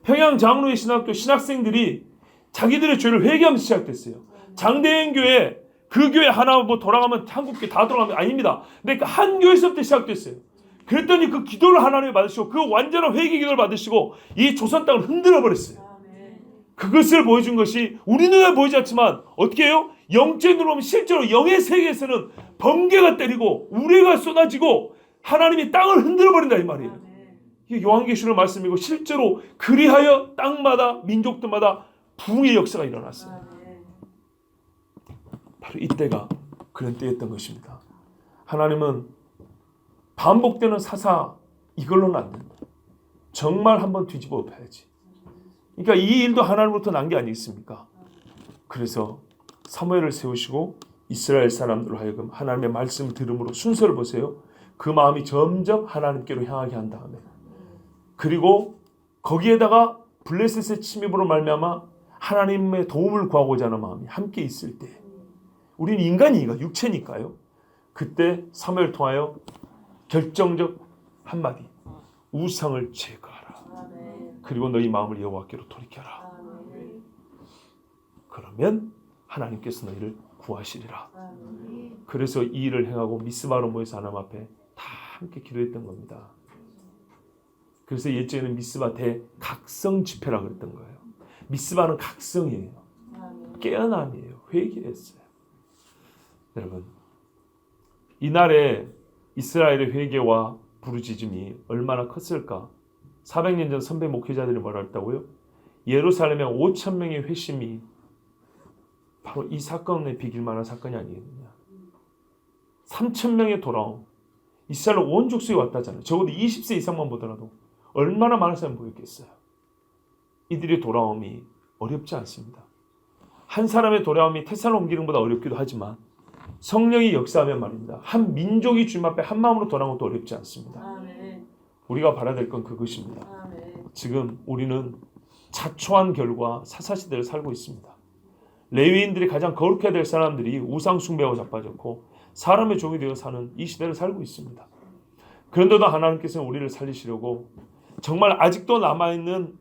평양 장로의 신학교 신학생들이 자기들의 죄를 회개하면서 시작됐어요. 장대현 교회, 그 교회 하나 뭐 돌아가면 한국교회 다 돌아가면 아닙니다. 그러니까 한 교회에서부터 시작됐어요. 그랬더니 그 기도를 하나님이 받으시고 그 완전한 회개 기도를 받으시고 이 조선 땅을 흔들어 버렸어요. 그것을 보여준 것이 우리 눈에 보이지 않지만 어떻게 해요? 영적으로 보면 실제로 영의 세계에서는 번개가 때리고 우레가 쏟아지고 하나님이 땅을 흔들어 버린다 이 말이에요. 이게 요한계시록 말씀이고 실제로 그리하여 땅마다 민족들마다 부흥의 역사가 일어났어요. 바로 이때가 그런 때였던 것입니다. 하나님은 반복되는 사사 이걸로는 안 된다. 정말 한번 뒤집어 봐야지. 그러니까 이 일도 하나님으로부터 난 게 아니겠습니까? 그래서 사무엘을 세우시고 이스라엘 사람들로 하여금 하나님의 말씀을 들음으로 순서를 보세요. 그 마음이 점점 하나님께로 향하게 한 다음에 그리고 거기에다가 블레셋의 침입으로 말미암아 하나님의 도움을 구하고자 하는 마음이 함께 있을 때 우리는 인간이니까 육체니까요. 그때 사무엘을 통하여 결정적 한마디. 우상을 제거하라. 아멘. 그리고 너희 마음을 여호와께로 돌이켜라. 아멘. 그러면 하나님께서 너희를 구하시리라. 아멘. 그래서 이 일을 행하고 미스바로 모여서 하나님 앞에 다 함께 기도했던 겁니다. 그래서 옛적에는 미스바 대각성 집회라 그랬던 거예요. 미스바는 각성이에요. 아멘. 깨어남이에요. 회개했어요. 여러분, 이날에 이스라엘의 회개와 부르짖음이 얼마나 컸을까? 400년 전 선배 목회자들이 뭐라 했다고요? 예루살렘에 5,000명의 회심이 바로 이 사건에 비길 만한 사건이 아니겠느냐. 3,000명의 돌아옴. 이스라엘 온 족속이 왔다잖아요. 적어도 20세 이상만 보더라도 얼마나 많은 사람이 모였겠어요. 이들의 돌아옴이 어렵지 않습니다. 한 사람의 돌아옴이 태산을 옮기는 것보다 어렵기도 하지만 성령이 역사하면 말입니다. 한 민족이 주님 앞에 한 마음으로 돌아오는 것도 어렵지 않습니다. 아멘. 우리가 바라야 될 건 그것입니다. 아멘. 지금 우리는 자초한 결과 사사시대를 살고 있습니다. 레위인들이 가장 거룩해야 될 사람들이 우상 숭배하고 자빠졌고 사람의 종이 되어 사는 이 시대를 살고 있습니다. 그런데도 하나님께서는 우리를 살리시려고 정말 아직도 남아있는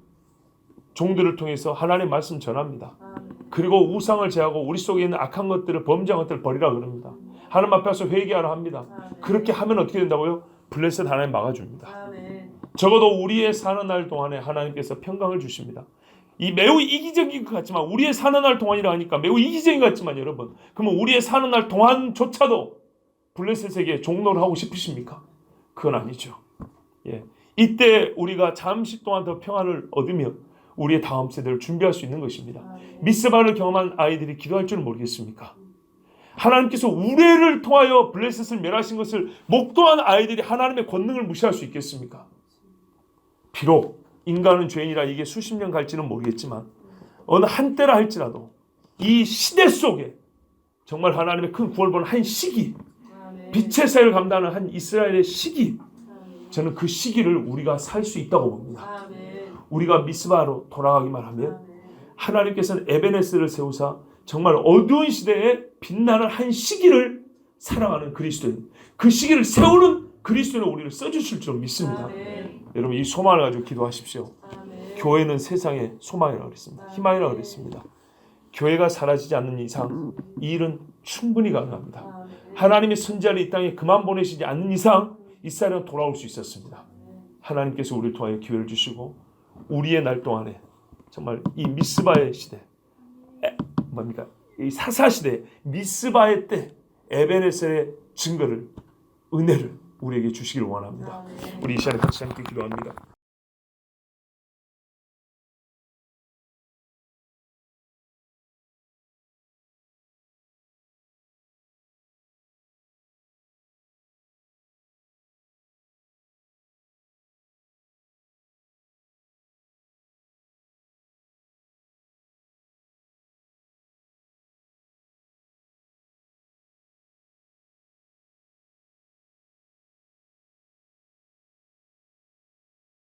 종들을 통해서 하나님의 말씀 전합니다. 아멘. 그리고 우상을 제하고 우리 속에 있는 악한 것들을 범죄한 것들을 버리라 그럽니다. 하나님 앞에서 회개하라 합니다. 아멘. 그렇게 하면 어떻게 된다고요? 블레셋 하나님 막아줍니다. 아멘. 적어도 우리의 사는 날 동안에 하나님께서 평강을 주십니다. 이 매우 이기적인 것 같지만 우리의 사는 날 동안이라 하니까 매우 이기적인 것 같지만 여러분, 그러면 우리의 사는 날 동안조차도 블레셋에게 종로를 하고 싶으십니까? 그건 아니죠. 예. 이때 우리가 잠시 동안 더 평안을 얻으며 우리의 다음 세대를 준비할 수 있는 것입니다. 아멘. 미스바를 경험한 아이들이 기도할 줄은 모르겠습니까? 하나님께서 우레를 통하여 블레셋을 멸하신 것을 목도한 아이들이 하나님의 권능을 무시할 수 있겠습니까? 비록 인간은 죄인이라 이게 수십 년 갈지는 모르겠지만 어느 한때라 할지라도 이 시대 속에 정말 하나님의 큰 구원을 보는 한 시기, 아멘. 빛의 사역을 감당하는 한 이스라엘의 시기, 아멘. 저는 그 시기를 우리가 살 수 있다고 봅니다. 아멘. 우리가 미스바로 돌아가기만 하면 아멘. 하나님께서는 에베네스를 세우사 정말 어두운 시대에 빛나는 한 시기를 살아가는 그리스도인, 그 시기를 세우는 그리스도인을 우리를 써주실 줄 믿습니다. 아멘. 여러분 이 소망을 가지고 기도하십시오. 아멘. 교회는 세상의 소망이라고 그랬습니다. 희망이라고 그랬습니다. 교회가 사라지지 않는 이상 이 일은 충분히 가능합니다. 아멘. 하나님의 선지자를 이 땅에 그만 보내시지 않는 이상 이스라엘은 돌아올 수 있었습니다. 하나님께서 우리를 통하여 기회를 주시고 우리의 날 동안에 정말 이 미스바의 시대, 이 사사 시대, 미스바의 때 에베네셀의 증거를, 은혜를 우리에게 주시기를 원합니다. 아멘. 우리 이 시간에 같이 함께 기도합니다.